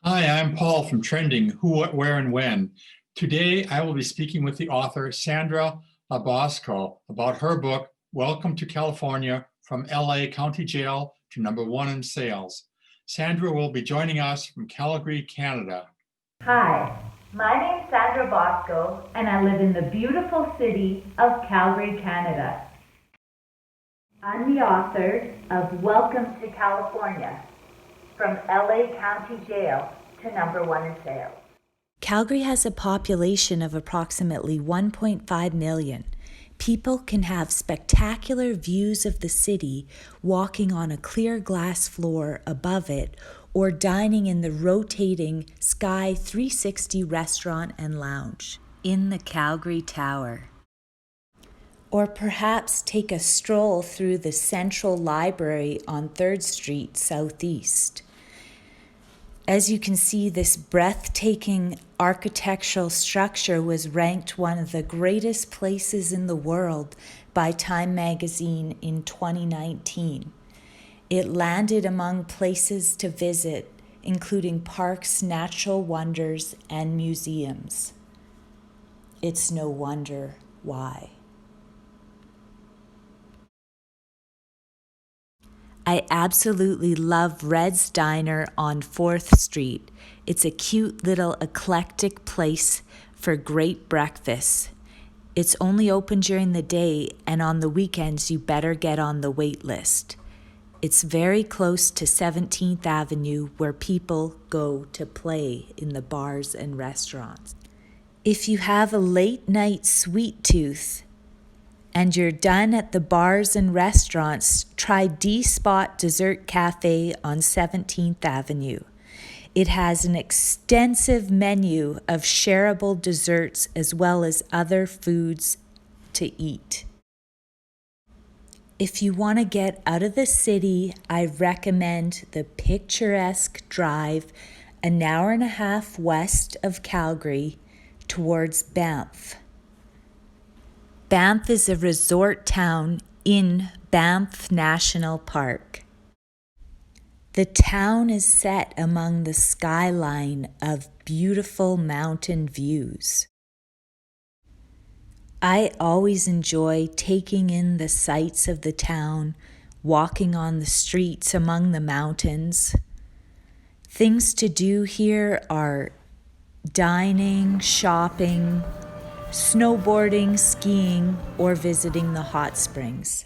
Hi, I'm Paul from Trending Who, What, Where, and When. Today, I will be speaking with the author Sandra La Boszko about her book, Welcome to California, From LA County Jail to #1 in Sales. Sandra will be joining us from Calgary, Canada. Hi, my name's Sandra Boszko, and I live in the beautiful city of Calgary, Canada. I'm the author of Welcome to California, From LA County Jail to #1 in Sales. Calgary has a population of approximately 1.5 million. People can have spectacular views of the city walking on a clear glass floor above it or dining in the rotating Sky 360 restaurant and lounge in the Calgary Tower. Or perhaps take a stroll through the Central Library on 3rd Street Southeast. As you can see, this breathtaking architectural structure was ranked one of the greatest places in the world by Time magazine in 2019. It landed among places to visit, including parks, natural wonders, and museums. It's no wonder why. I absolutely love Red's Diner on 4th Street. It's a cute little eclectic place for great breakfasts. It's only open during the day, and on the weekends you better get on the wait list. It's very close to 17th Avenue, where people go to play in the bars and restaurants. If you have a late night sweet tooth, and you're done at the bars and restaurants, try D-Spot Dessert Cafe on 17th Avenue. It has an extensive menu of shareable desserts as well as other foods to eat. If you want to get out of the city, I recommend the picturesque drive an hour and a half west of Calgary towards Banff. Banff is a resort town in Banff National Park. The town is set among the skyline of beautiful mountain views. I always enjoy taking in the sights of the town, walking on the streets among the mountains. Things to do here are dining, shopping, snowboarding, skiing, or visiting the hot springs.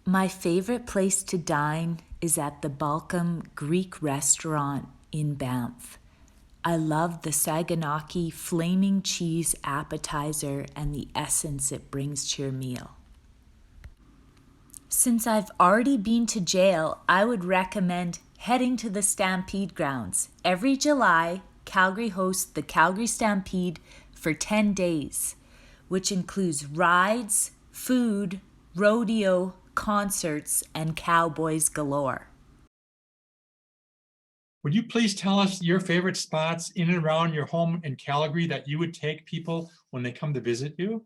My favorite place to dine is at the Balcom Greek restaurant in Banff. I love the Saganaki flaming cheese appetizer and the essence it brings to your meal. Since I've already been to jail, I would recommend heading to the Stampede grounds. Every July, Calgary hosts the Calgary Stampede for 10 days, which includes rides, food, rodeo, concerts, and cowboys galore. Would you please tell us your favorite spots in and around your home in Calgary that you would take people when they come to visit you?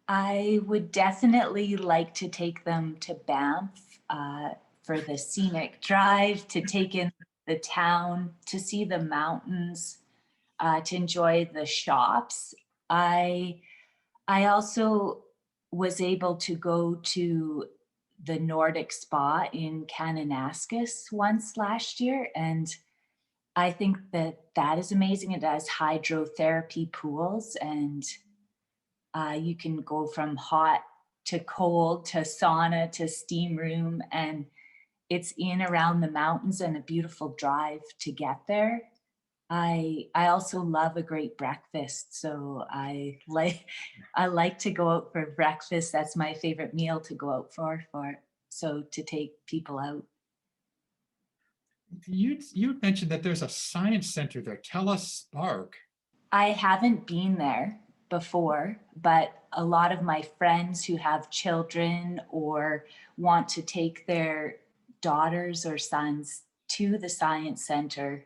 I would definitely like to take them to Banff for the scenic drive, to take in the town, to see the mountains, to enjoy the shops. I also was able to go to the Nordic spa in Kananaskis once last year. And I think that that is amazing. It has hydrotherapy pools, and you can go from hot to cold to sauna to steam room, and it's in around the mountains and a beautiful drive to get there. I also love a great breakfast, so I like to go out for breakfast. That's my favorite meal to go out for so to take people out. You mentioned that there's a science center there. Tell us, Spark. I haven't been there before, but a lot of my friends who have children or want to take their daughters or sons to the science center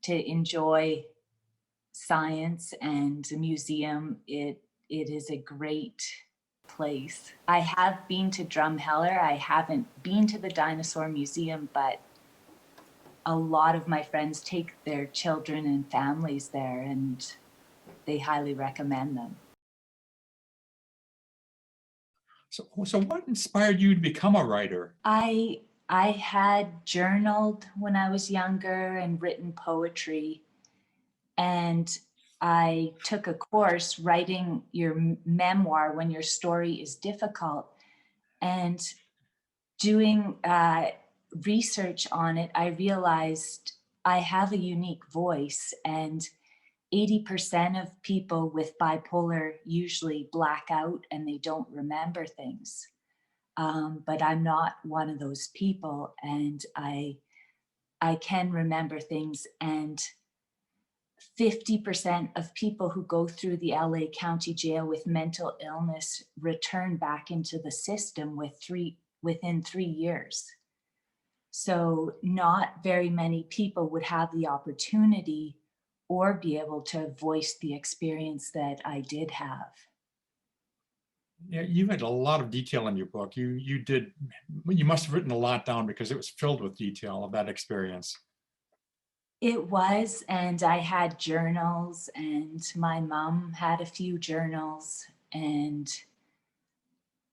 to enjoy science and a museum, it is a great place. I have been to Drumheller. I haven't been to the dinosaur museum, but a lot of my friends take their children and families there, and they highly recommend them. So what inspired you to become a writer? I had journaled when I was younger and written poetry, and I took a course writing your memoir when your story is difficult, and doing research on it, I realized I have a unique voice, and 80% of people with bipolar usually black out and they don't remember things. But I'm not one of those people, and I can remember things. And 50% of people who go through the LA County Jail with mental illness return back into the system within 3 years. So not very many people would have the opportunity or be able to voice the experience that I did have. Yeah, you had a lot of detail in your book. You must have written a lot down because it was filled with detail of that experience. It was, and I had journals, and my mom had a few journals, and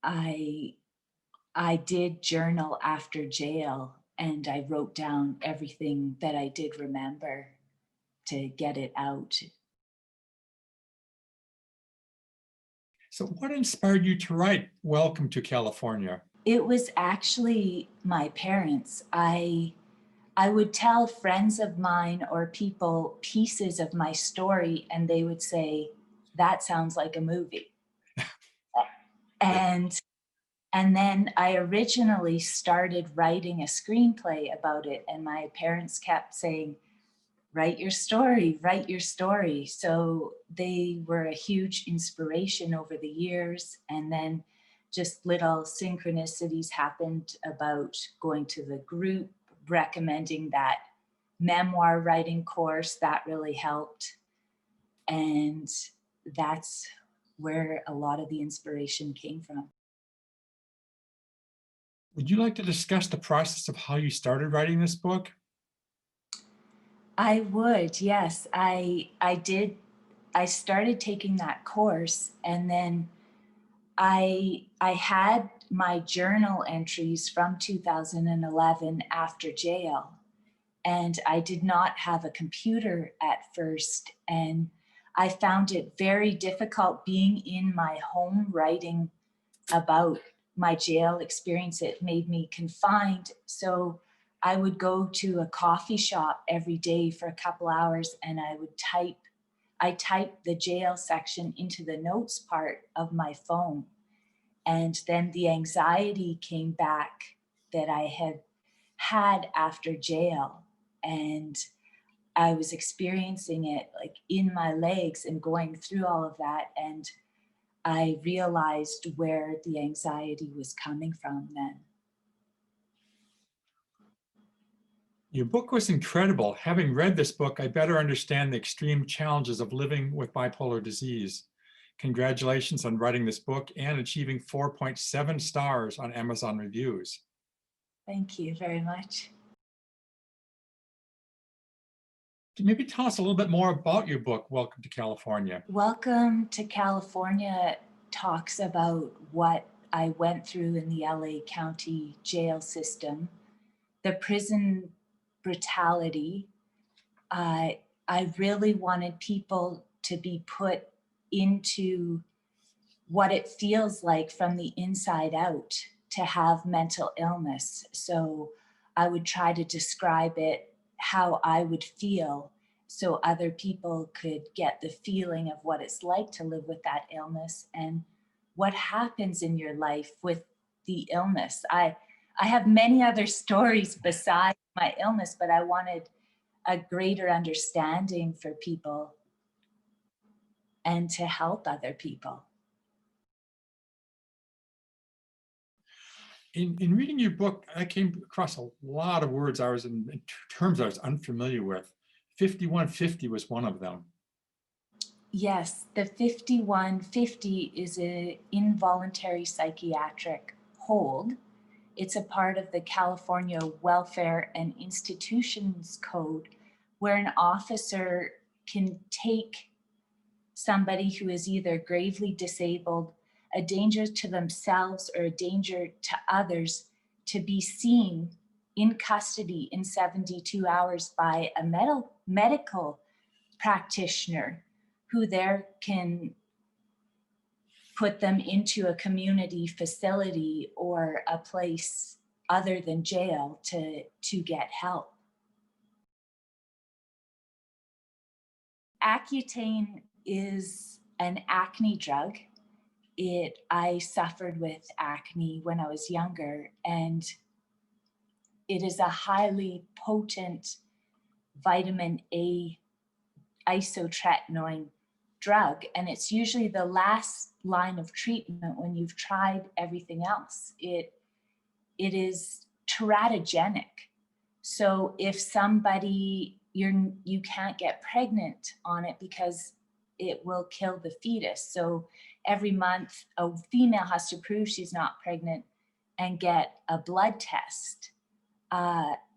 I did journal after jail, and I wrote down everything that I did remember to get it out. So what inspired you to write Welcome to California? It was actually my parents. I would tell friends of mine or people pieces of my story, and they would say, that sounds like a movie. And then I originally started writing a screenplay about it, and my parents kept saying, write your story, write your story. So they were a huge inspiration over the years. And then just little synchronicities happened about going to the group, recommending that memoir writing course. That really helped. And that's where a lot of the inspiration came from. Would you like to discuss the process of how you started writing this book? I would, yes. I did. I started taking that course, and then I had my journal entries from 2011 after jail, and I did not have a computer at first, and I found it very difficult being in my home writing about my jail experience. It made me confined. So I would go to a coffee shop every day for a couple hours, and I typed the jail section into the notes part of my phone. And then the anxiety came back that I had after jail. And I was experiencing it like in my legs and going through all of that. And I realized where the anxiety was coming from then. Your book was incredible. Having read this book, I better understand the extreme challenges of living with bipolar disease. Congratulations on writing this book and achieving 4.7 stars on Amazon reviews. Thank you very much. Can you maybe tell us a little bit more about your book, Welcome to California? Welcome to California talks about what I went through in the LA County jail system, the prison brutality, I really wanted people to be put into what it feels like from the inside out to have mental illness. So I would try to describe it how I would feel so other people could get the feeling of what it's like to live with that illness and what happens in your life with the illness. I have many other stories besides my illness, but I wanted a greater understanding for people and to help other people. In reading your book, I came across a lot of words in terms I was unfamiliar with. 5150 was one of them. Yes, the 5150 is an involuntary psychiatric hold. It's a part of the California Welfare and Institutions Code, where an officer can take somebody who is either gravely disabled, a danger to themselves or a danger to others, to be seen in custody in 72 hours by a medical practitioner who there can put them into a community facility or a place other than jail to get help. Accutane is an acne drug. I suffered with acne when I was younger, and it is a highly potent vitamin A isotretinoin drug, and it's usually the last line of treatment when you've tried everything else. It is teratogenic. So if somebody, you can't get pregnant on it because it will kill the fetus. So every month a female has to prove she's not pregnant and get a blood test.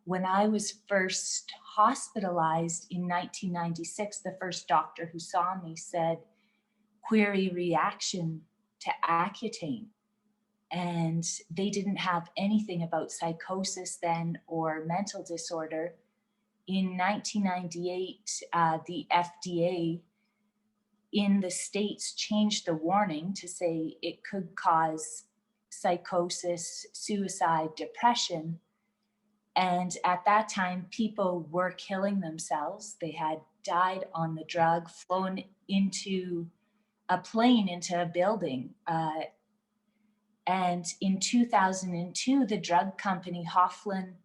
When I was first hospitalized in 1996, the first doctor who saw me said, "Query reaction to Accutane." And they didn't have anything about psychosis then or mental disorder. In 1998, the FDA in the States changed the warning to say it could cause psychosis, suicide, depression. And at that time, people were killing themselves. They had died on the drug, flown into a plane, into a building. And in 2002, the drug company Hoffman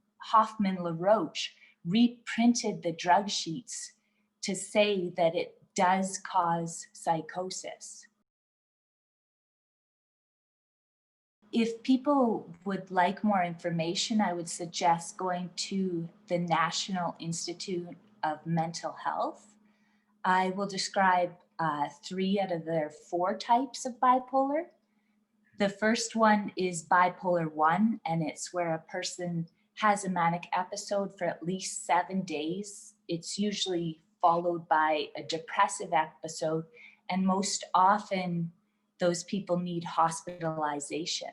LaRoche reprinted the drug sheets to say that it does cause psychosis. If people would like more information, I would suggest going to the National Institute of Mental Health. I will describe 3 out of their 4 types of bipolar. The first one is bipolar 1, and it's where a person has a manic episode for at least 7 days. It's usually followed by a depressive episode, and most often those people need hospitalization.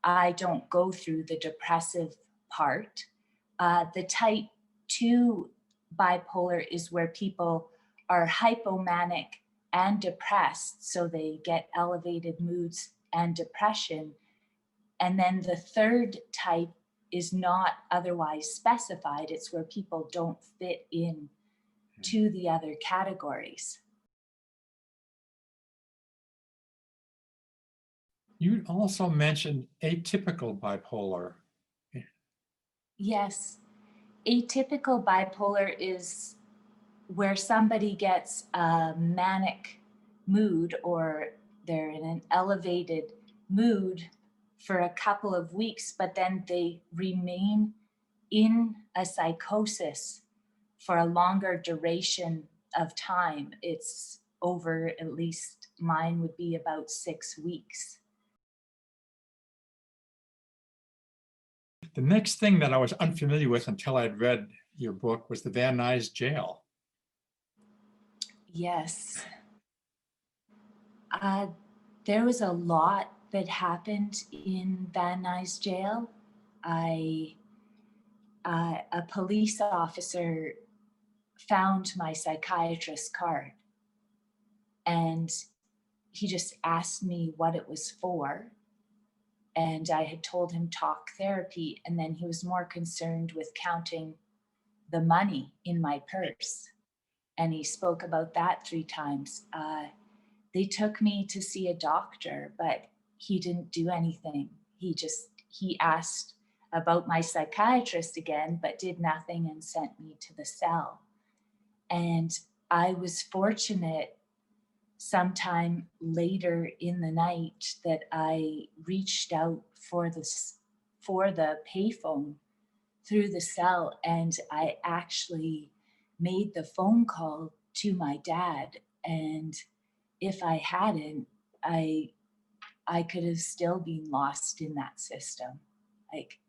I don't go through the depressive part. The type 2 bipolar is where people are hypomanic and depressed, so they get elevated moods and depression. And then the third type is not otherwise specified. It's where people don't fit in to the other categories. You also mentioned atypical bipolar. Yes, atypical bipolar is where somebody gets a manic mood or they're in an elevated mood for a couple of weeks, but then they remain in a psychosis for a longer duration of time. It's over, at least mine would be about 6 weeks. The next thing that I was unfamiliar with until I'd read your book was the Nuys Jail. Yes. There was a lot that happened in Van Nuys Jail. A police officer found my psychiatrist's card, and he just asked me what it was for. And I had told him talk therapy, and then he was more concerned with counting the money in my purse. And he spoke about that 3 times. They took me to see a doctor, but he didn't do anything. He asked about my psychiatrist again, but did nothing and sent me to the cell. And I was fortunate sometime later in the night that I reached out for the payphone through the cell, and I actually made the phone call to my dad. And if I hadn't, I could have still been lost in that system. Like,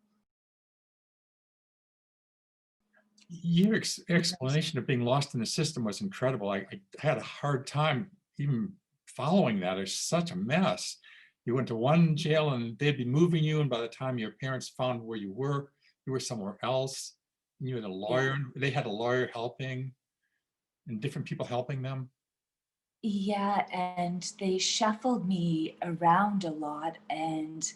your explanation of being lost in the system was incredible. I had a hard time even following that. It's such a mess. You went to one jail and they'd be moving you, and by the time your parents found where you were somewhere else. You had a lawyer. Yeah. They had a lawyer helping, and different people helping them. Yeah, and they shuffled me around a lot, and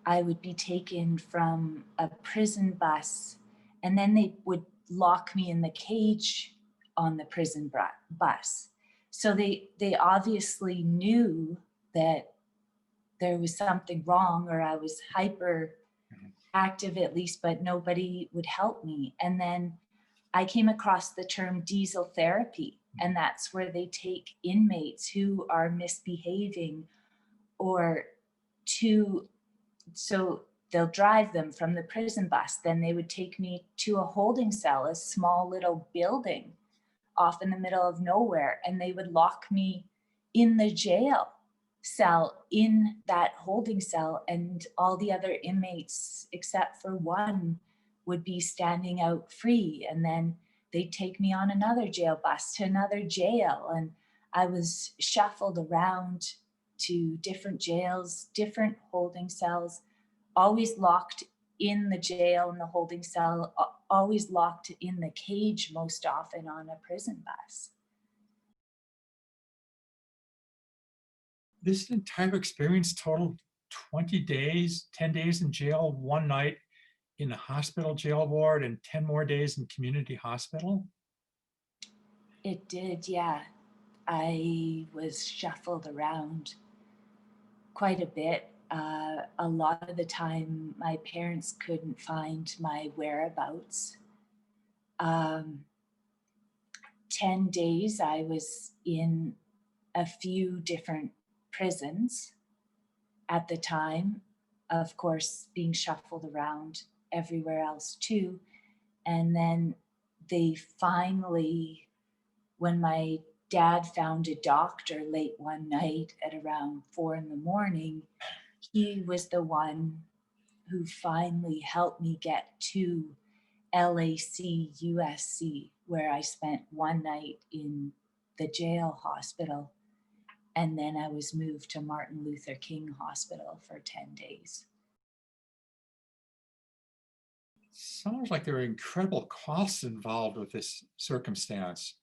I would be taken from a prison bus, and then they would lock me in the cage on the prison bus. So they obviously knew that there was something wrong, or I was hyper active at least, but nobody would help me. And then I came across the term diesel therapy, and that's where they take inmates who are misbehaving, so they'll drive them from the prison bus. Then they would take me to a holding cell, a small little building off in the middle of nowhere, and they would lock me in the jail cell, in that holding cell, and all the other inmates except for one would be standing out free. And then they'd take me on another jail bus to another jail, and I was shuffled around to different jails, different holding cells, always locked in the jail and the holding cell, always locked in the cage most often on a prison bus. This entire experience totaled 20 days, 10 days in jail, 1 night in a hospital jail ward, and 10 more days in community hospital? It did, yeah. I was shuffled around quite a bit. A lot of the time, my parents couldn't find my whereabouts. 10 days, I was in a few different prisons at the time, of course, being shuffled around everywhere else too. And then they finally, when my dad found a doctor late one night at around 4 a.m, he was the one who finally helped me get to LAC USC, where I spent 1 night in the jail hospital. And then I was moved to Martin Luther King Hospital for 10 days. Sounds like there are incredible costs involved with this circumstance.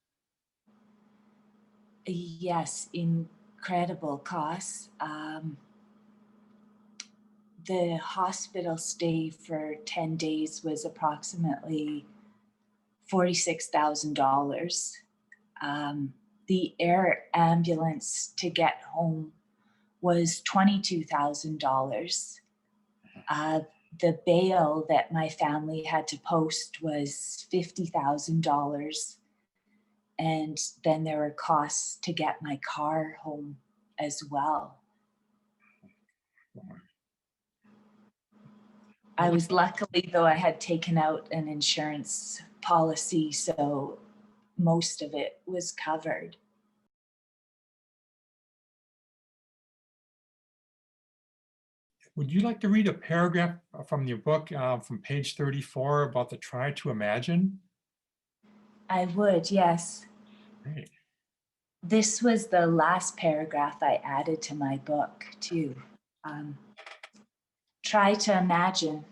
Yes, incredible costs. The hospital stay for 10 days was approximately $46,000. The air ambulance to get home was $22,000. The bail that my family had to post was $50,000. And then there were costs to get my car home as well. I was luckily, though, I had taken out an insurance policy, so most of it was covered. Would you like to read a paragraph from your book from page 34 about the try to imagine? I would, yes. Great. This was the last paragraph I added to my book, too. Try to imagine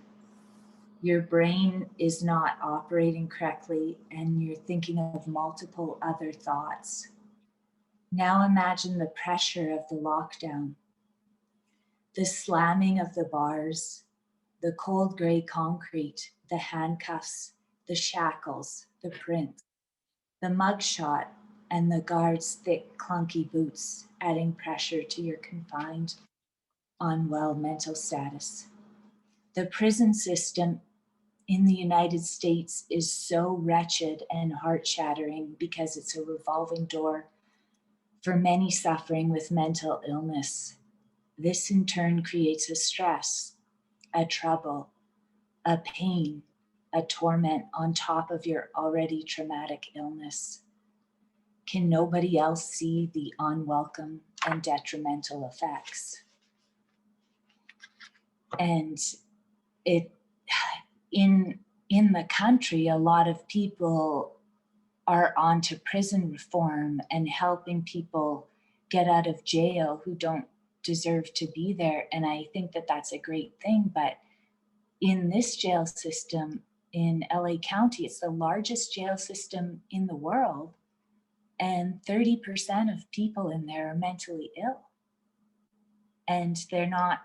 your brain is not operating correctly and you're thinking of multiple other thoughts. Now imagine the pressure of the lockdown, the slamming of the bars, the cold gray concrete, the handcuffs, the shackles, the prints, the mugshot, and the guard's thick, clunky boots, adding pressure to your confined, unwell mental status. The prison system in the United States is so wretched and heart-shattering because it's a revolving door for many suffering with mental illness. This in turn creates a stress, a trouble, a pain, a torment on top of your already traumatic illness. Can nobody else see the unwelcome and detrimental effects? And it, in the country, a lot of people are onto prison reform and helping people get out of jail who don't deserve to be there. And I think that that's a great thing. But in this jail system in LA County, it's the largest jail system in the world. And 30% of people in there are mentally ill. And they're not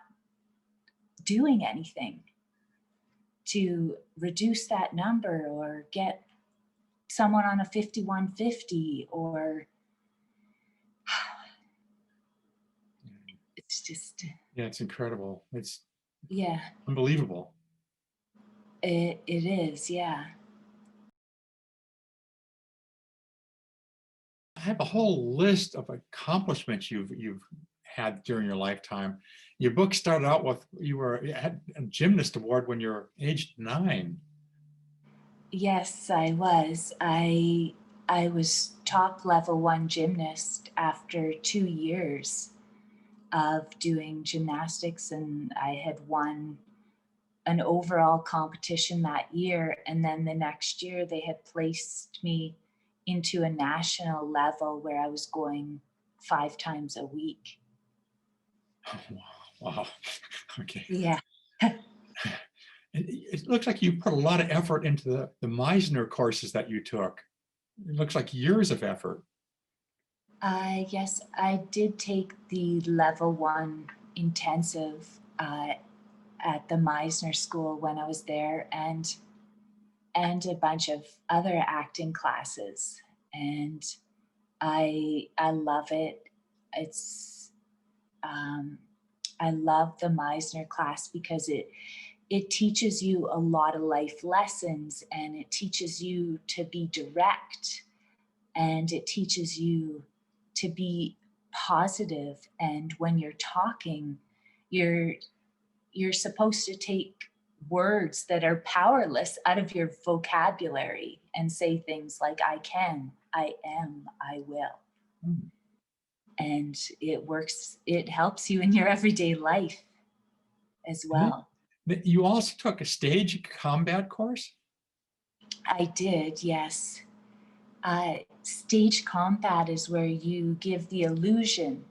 doing anything to reduce that number or get someone on a 5150 or it's just. Yeah, it's incredible. It's Yeah, unbelievable. it is, yeah. I have a whole list of accomplishments you've had during your lifetime. Your book started out with you had a gymnast award when you were aged 9. Yes, I was. I was top level 1 gymnast after 2 years of doing gymnastics, and I had won an overall competition that year. And then the next year they had placed me into a national level where I was going 5 times a week. Oh, wow. Okay. Yeah. It looks like you put a lot of effort into the Meisner courses that you took. It looks like years of effort. Yes, I did take the level 1 intensive at the Meisner School when I was there, and a bunch of other acting classes. And I love it. It's I love the Meisner class because it teaches you a lot of life lessons, and it teaches you to be direct, and it teaches you to be positive. And when you're talking, you're supposed to take words that are powerless out of your vocabulary and say things like I can, I am, I will. Mm. And it works, it helps you in your everyday life as well. You also took a stage combat course? I did, yes. Stage combat is where you give the illusion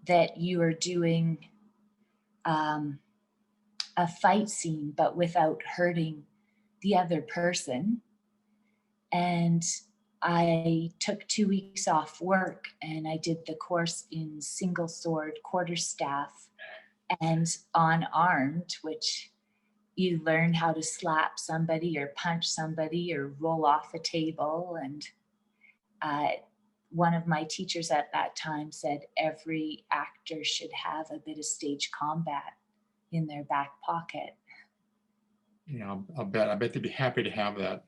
that you are doing a fight scene, but without hurting the other person. And I took 2 weeks off work and I did the course in single sword, quarterstaff, and unarmed, which you learn how to slap somebody or punch somebody or roll off a table. And one of my teachers at that time said every actor should have a bit of stage combat in their back pocket. Yeah, I bet they'd be happy to have that.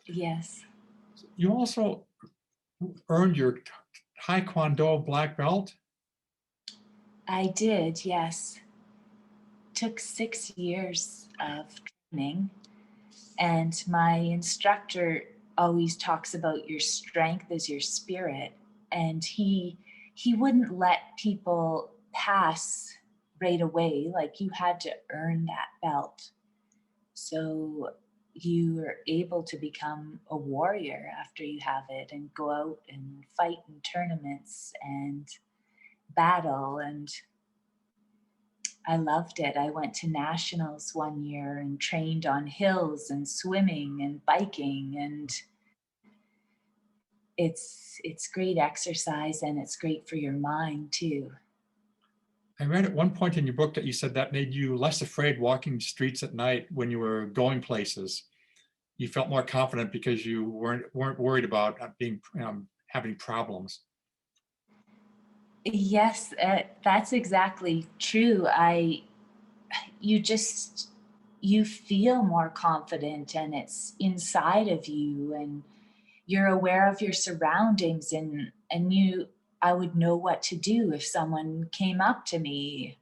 Yes. You also earned your Taekwondo black belt? I did, yes. Took 6 years of training, and my instructor always talks about your strength as your spirit, and he wouldn't let people pass right away. Like, you had to earn that belt. So you were able to become a warrior after you have it and go out and fight in tournaments and battle. And I loved it. I went to nationals one year and trained on hills and swimming and biking, and it's great exercise and it's great for your mind too. I read at one point in your book that you said that made you less afraid walking streets at night when you were going places. You felt more confident because you weren't worried about being having problems. Yes, that's exactly true. You feel more confident and it's inside of you, and you're aware of your surroundings, and I would know what to do if someone came up to me,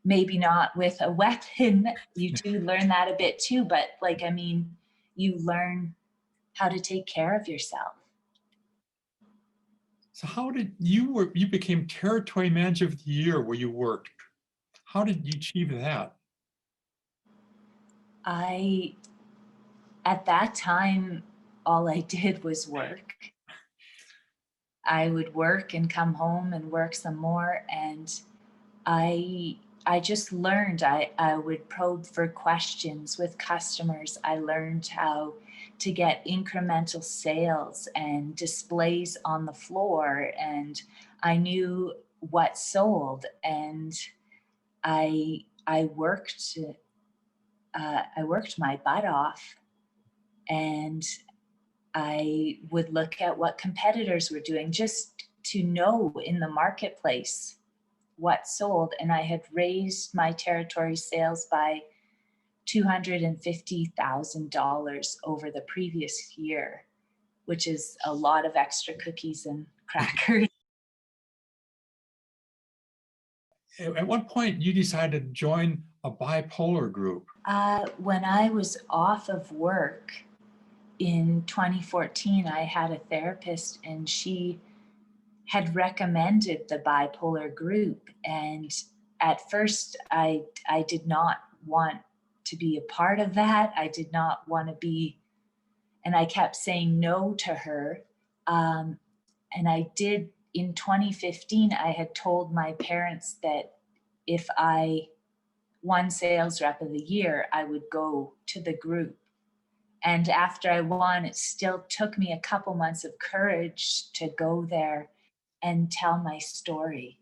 maybe not with a weapon. You do learn that a bit too, but you learn how to take care of yourself. So how did you became territory manager of the year where you worked? How did you achieve that? At that time, all I did was work. I would work and come home and work some more, and I just learned. I would probe for questions with customers. I learned how to get incremental sales and displays on the floor, and I knew what sold, and I worked my butt off, and I would look at what competitors were doing just to know in the marketplace what sold. And I had raised my territory sales by $250,000 over the previous year, which is a lot of extra cookies and crackers. At one point, you decided to join a bipolar group. When I was off of work in 2014, I had a therapist, and she had recommended the bipolar group. And at first, I did not want to be a part of that. I did not want to be, and I kept saying no to her. And I did, in 2015, I had told my parents that if I won Sales Rep of the Year, I would go to the group. And after I won, it still took me a couple months of courage to go there and tell my story.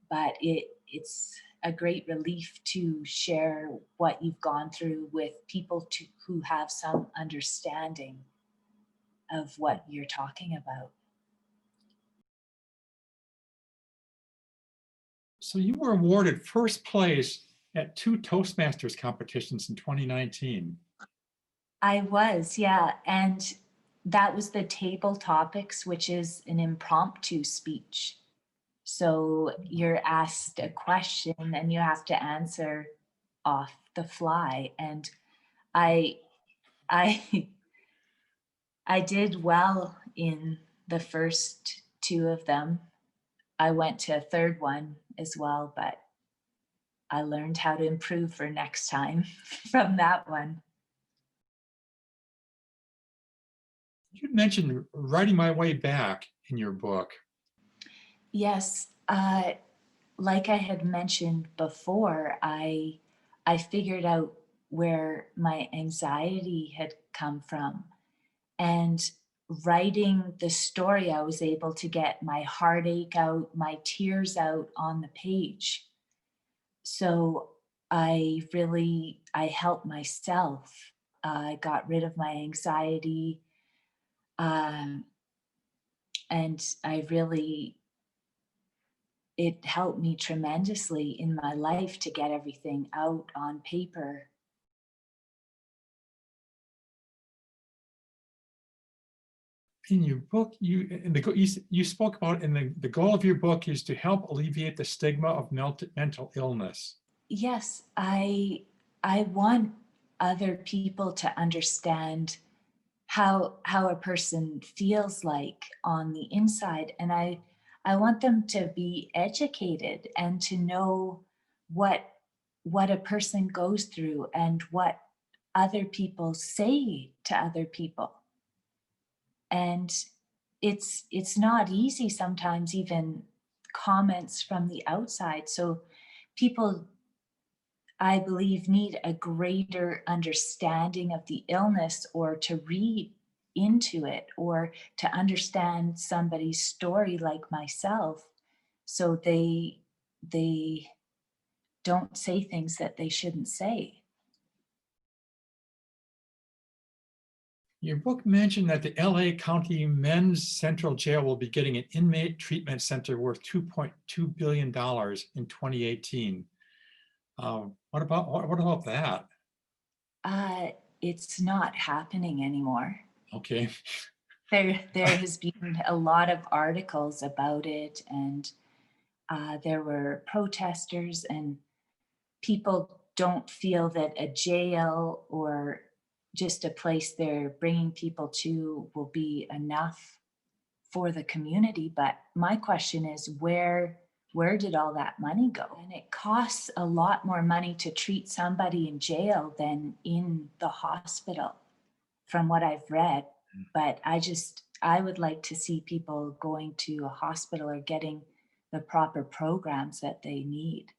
But it's a great relief to share what you've gone through with people who have some understanding of what you're talking about. So you were awarded first place at 2 Toastmasters competitions in 2019. I was, yeah. And that was the table topics, which is an impromptu speech. So you're asked a question and you have to answer off the fly. And I I did well in the first 2 of them. I went to a third one as well, but I learned how to improve for next time from that one. You mentioned writing my way back in your book. Yes, like I had mentioned before, I figured out where my anxiety had come from. And writing the story, I was able to get my heartache out, my tears out on the page. So I helped myself. I got rid of my anxiety. Um, and it helped me tremendously in my life to get everything out on paper. In your book, you spoke about the goal of your book is to help alleviate the stigma of mental illness. Yes, I want other people to understand how a person feels like on the inside, and I want them to be educated and to know what a person goes through and what other people say to other people. And it's not easy sometimes, even comments from the outside. So people, I believe, need a greater understanding of the illness, or to read into it, or to understand somebody's story like myself, so they don't say things that they shouldn't say. Your book mentioned that the LA County Men's Central Jail will be getting an inmate treatment center worth $2.2 billion in 2018. What about that? It's not happening anymore. Okay. There has been a lot of articles about it, and there were protesters, and people don't feel that a jail or just a place they're bringing people to will be enough for the community. But my question is, where did all that money go? And it costs a lot more money to treat somebody in jail than in the hospital, from what I've read. But I would like to see people going to a hospital or getting the proper programs that they need.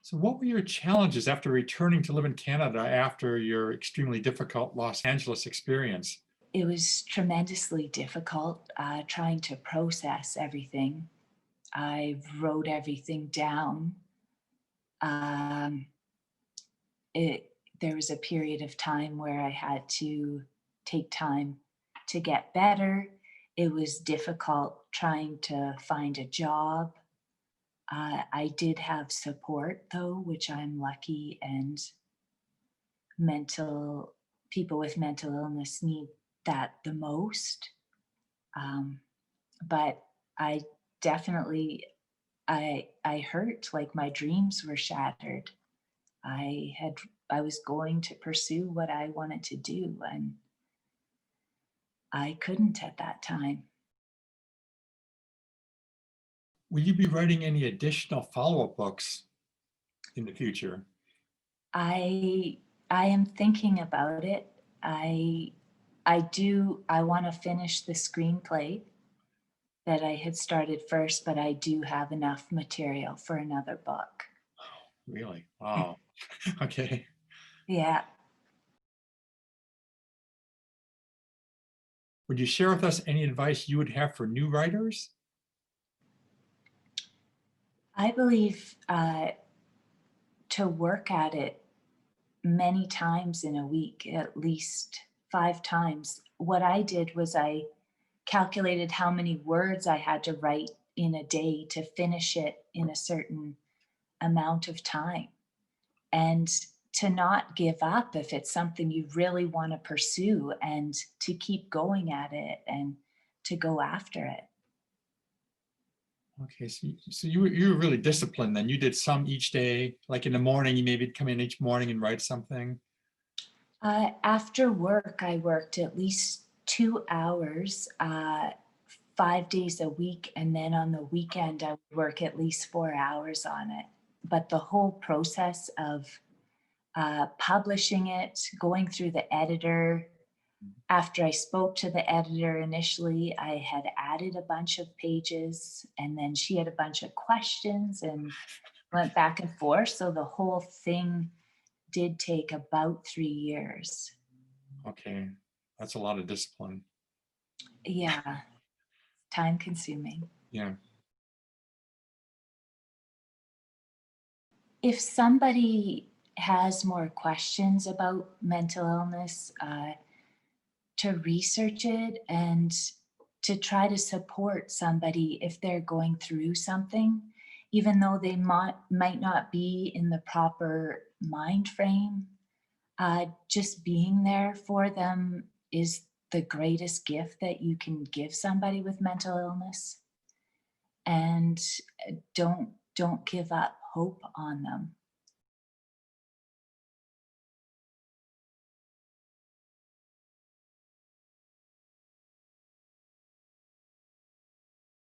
So what were your challenges after returning to live in Canada after your extremely difficult Los Angeles experience? It was tremendously difficult trying to process everything. I wrote everything down. There was a period of time where I had to take time to get better. It was difficult trying to find a job. I did have support though, which I'm lucky, and people with mental illness need that the most. But I definitely, I hurt, like my dreams were shattered. I was going to pursue what I wanted to do, and I couldn't at that time. Will you be writing any additional follow-up books in the future? I am thinking about it. I want to finish the screenplay that I had started first, but I do have enough material for another book. Really? Wow. Okay. Yeah. Would you share with us any advice you would have for new writers? I believe to work at it many times in a week, at least 5 times. What I did was I calculated how many words I had to write in a day to finish it in a certain amount of time, and to not give up if it's something you really want to pursue, and to keep going at it and to go after it. Okay, so you were really disciplined then. You did some each day, like in the morning, you maybe come in each morning and write something. After work, I worked at least 2 hours, 5 days a week, and then on the weekend, I would work at least 4 hours on it. But the whole process of publishing it, going through the editor, after I spoke to the editor initially, I had added a bunch of pages, and then she had a bunch of questions and went back and forth. So the whole thing did take about 3 years. Okay, that's a lot of discipline. Yeah, time consuming. Yeah. If somebody has more questions about mental illness, to research it and to try to support somebody if they're going through something, even though they might not be in the proper mind frame. Just being there for them is the greatest gift that you can give somebody with mental illness. And don't give up hope on them.